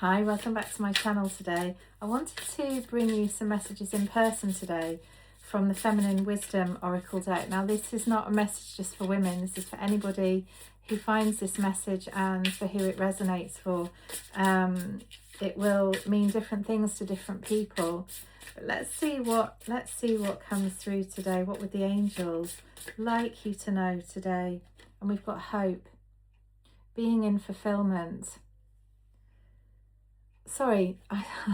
Hi, welcome back to my channel today. I wanted to bring you some messages in person today from the Feminine Wisdom Oracle deck. Now, this is not a message just for women. This is for anybody who finds this message and for who it resonates for. It will mean different things to different people. But let's see what comes through today. What would the angels like you to know today? And we've got hope, being in fulfillment. Sorry,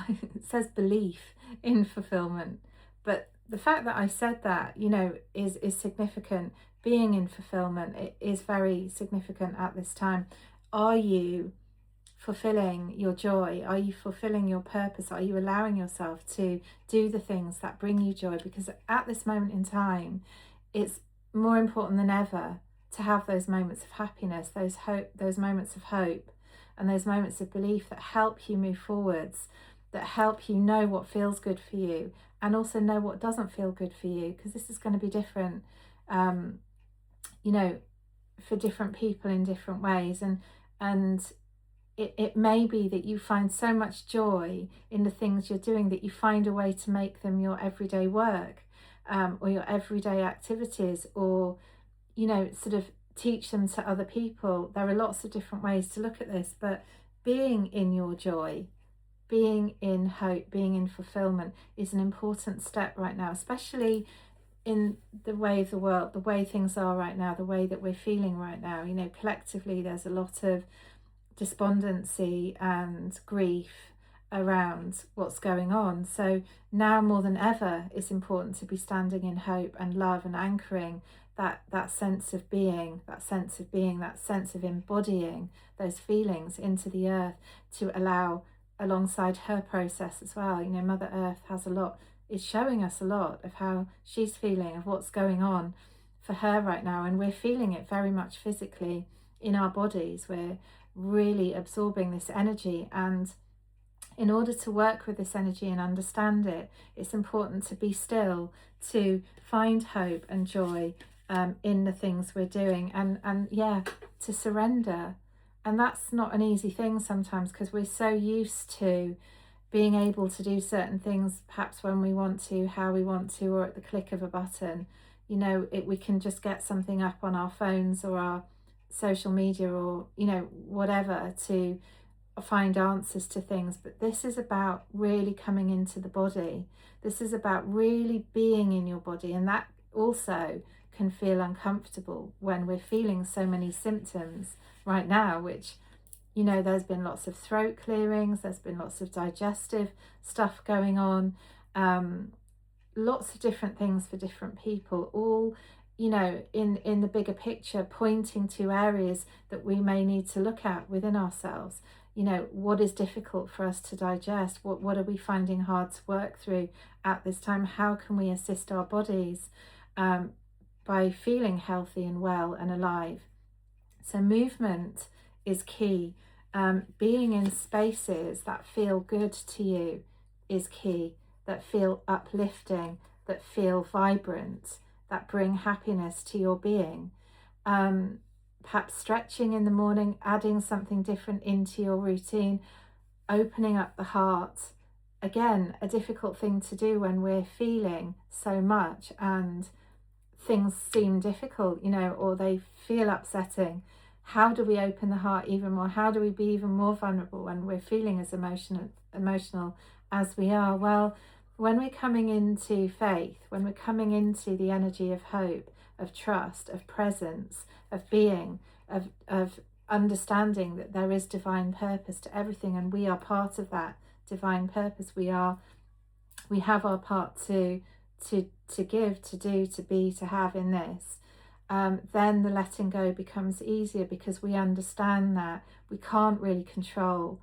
it says belief in fulfillment, but the fact that I said that, is significant. Being in fulfillment, it is very significant at this time. Are you fulfilling your joy? Are you fulfilling your purpose? Are you allowing yourself to do the things that bring you joy? Because at this moment in time, it's more important than ever to have those moments of happiness, those moments of hope, and those moments of belief that help you move forwards, that help you know what feels good for you and also know what doesn't feel good for you, because this is going to be different, for different people in different ways. And it may be that you find so much joy in the things you're doing that you find a way to make them your everyday work, or your everyday activities, or, sort of teach them to other people. There are lots of different ways to look at this, but being in your joy, being in hope, being in fulfillment is an important step right now, especially in the way of the world, the way things are right now, the way that we're feeling right now. Collectively there's a lot of despondency and grief around what's going on. So now more than ever, it's important to be standing in hope and love and anchoring that sense of being, that sense of embodying those feelings into the earth, to allow, alongside her process as well. Mother Earth is showing us a lot of how she's feeling, of what's going on for her right now, and we're feeling it very much physically in our bodies. We're really absorbing this energy, and in order to work with this energy and understand it, it's important to be still, to find hope and joy in the things we're doing, and to surrender. And that's not an easy thing sometimes, because we're so used to being able to do certain things, perhaps when we want to, how we want to, or at the click of a button. We can just get something up on our phones or our social media, or whatever, to find answers to things. But this is about really coming into the body. This is about really being in your body, and that also can feel uncomfortable when we're feeling so many symptoms right now, which, there's been lots of throat clearings, there's been lots of digestive stuff going on, lots of different things for different people, all in the bigger picture, pointing to areas that we may need to look at within ourselves. What is difficult for us to digest? What are we finding hard to work through at this time? How can we assist our bodies by feeling healthy and well and alive? So movement is key. Being in spaces that feel good to you is key, that feel uplifting, that feel vibrant, that bring happiness to your being. Perhaps stretching in the morning, adding something different into your routine, opening up the heart. Again, a difficult thing to do when we're feeling so much and things seem difficult, or they feel upsetting. How do we open the heart even more? How do we be even more vulnerable when we're feeling as emotional as we are? Well, when we're coming into faith, when we're coming into the energy of hope, of trust, of presence, of being, of understanding that there is divine purpose to everything, and we are part of that divine purpose. We have our part to give, to do, to be, to have in this. Then the letting go becomes easier, because we understand that we can't really control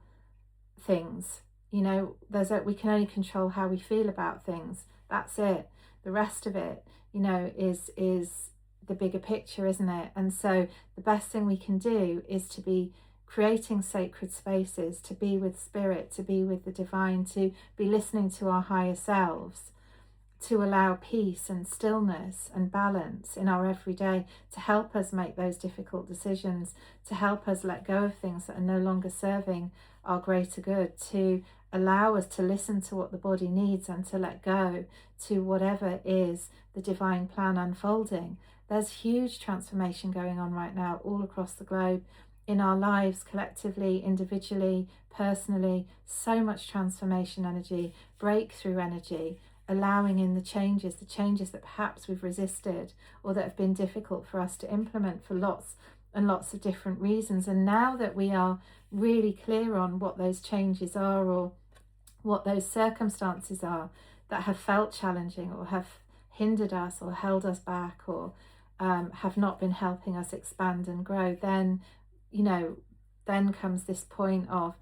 things. We can only control how we feel about things. That's it. The rest of it, is the bigger picture, isn't it? And so the best thing we can do is to be creating sacred spaces, to be with spirit, to be with the divine, to be listening to our higher selves, to allow peace and stillness and balance in our everyday, to help us make those difficult decisions, to help us let go of things that are no longer serving our greater good, to allow us to listen to what the body needs and to let go to whatever is the divine plan unfolding. There's huge transformation going on right now all across the globe, in our lives, collectively, individually, personally. So much transformation energy, breakthrough energy, allowing in the changes that perhaps we've resisted or that have been difficult for us to implement for lots and lots of different reasons. And now that we are really clear on what those changes are, or what those circumstances are that have felt challenging or have hindered us or held us back, or have not been helping us expand and grow, then, you know, then comes this point of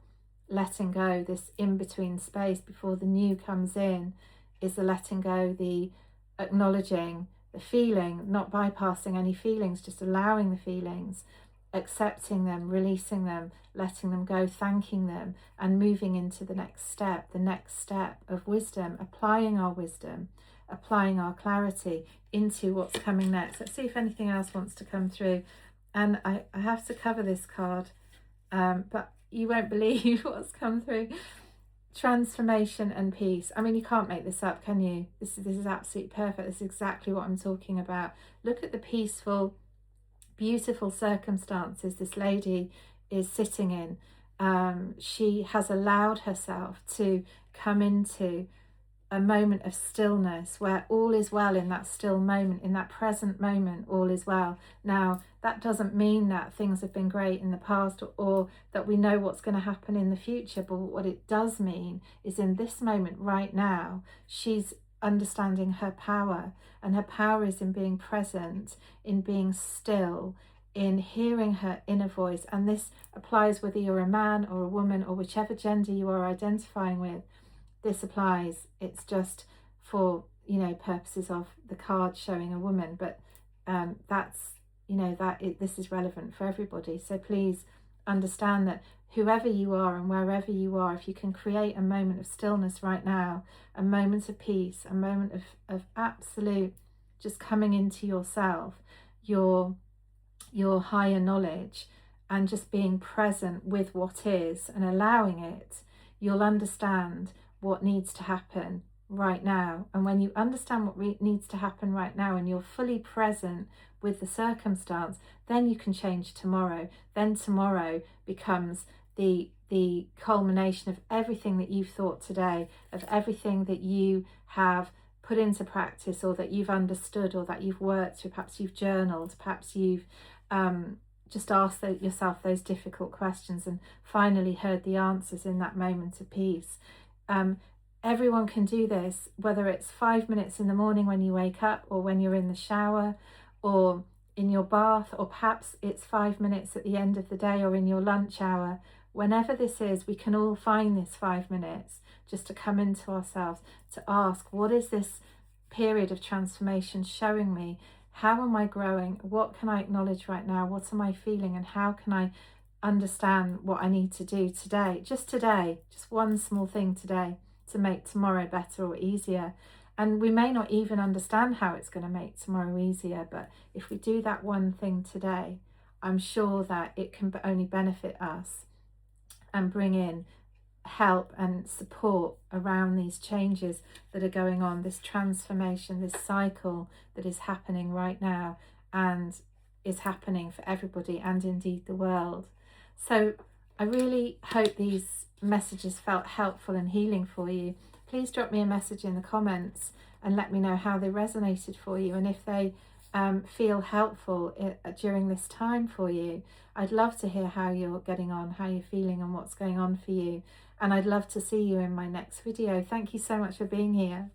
letting go, this in-between space before the new comes in, is the letting go, the acknowledging the feeling, not bypassing any feelings, just allowing the feelings, accepting them, releasing them, letting them go, thanking them, and moving into the next step of wisdom, applying our wisdom, applying our clarity into what's coming next. Let's see if anything else wants to come through. And I have to cover this card, but you won't believe what's come through. Transformation and peace. I mean, you can't make this up, can you? This is absolutely perfect. This is exactly what I'm talking about. Look at the peaceful, beautiful circumstances this lady is sitting in. She has allowed herself to come into a moment of stillness where all is well. In that still moment, in that present moment, all is well. Now, that doesn't mean that things have been great in the past, or that we know what's going to happen in the future, but what it does mean is in this moment right now, she's understanding her power, and her power is in being present, in being still, in hearing her inner voice. And this applies whether you're a man or a woman, or whichever gender you are identifying with. This applies. It's just for, you know, purposes of the card showing a woman, but that's, you know, this is relevant for everybody. So please understand that whoever you are and wherever you are, if you can create a moment of stillness right now, a moment of peace, a moment of absolute just coming into yourself, your higher knowledge, and just being present with what is and allowing it, you'll understand what needs to happen right now. And when you understand what needs to happen right now, and you're fully present with the circumstance, then you can change tomorrow. Then tomorrow becomes the culmination of everything that you've thought today, of everything that you have put into practice, or that you've understood, or that you've worked through. Perhaps you've journaled, perhaps you've just asked yourself those difficult questions and finally heard the answers in that moment of peace. Everyone can do this, whether it's 5 minutes in the morning when you wake up, or when you're in the shower, or in your bath, or perhaps it's 5 minutes at the end of the day, or in your lunch hour. Whenever this is, we can all find this 5 minutes just to come into ourselves, to ask, what is this period of transformation showing me? How am I growing? What can I acknowledge right now? What am I feeling? And how can I understand what I need to do today, just one small thing today, to make tomorrow better or easier. And we may not even understand how it's going to make tomorrow easier, but if we do that one thing today, I'm sure that it can only benefit us and bring in help and support around these changes that are going on, this transformation, this cycle that is happening right now, and is happening for everybody, and indeed the world. So I really hope these messages felt helpful and healing for you. Please drop me a message in the comments and let me know how they resonated for you, and if they feel helpful during this time for you. I'd love to hear how you're getting on, how you're feeling, and what's going on for you. And I'd love to see you in my next video. Thank you so much for being here.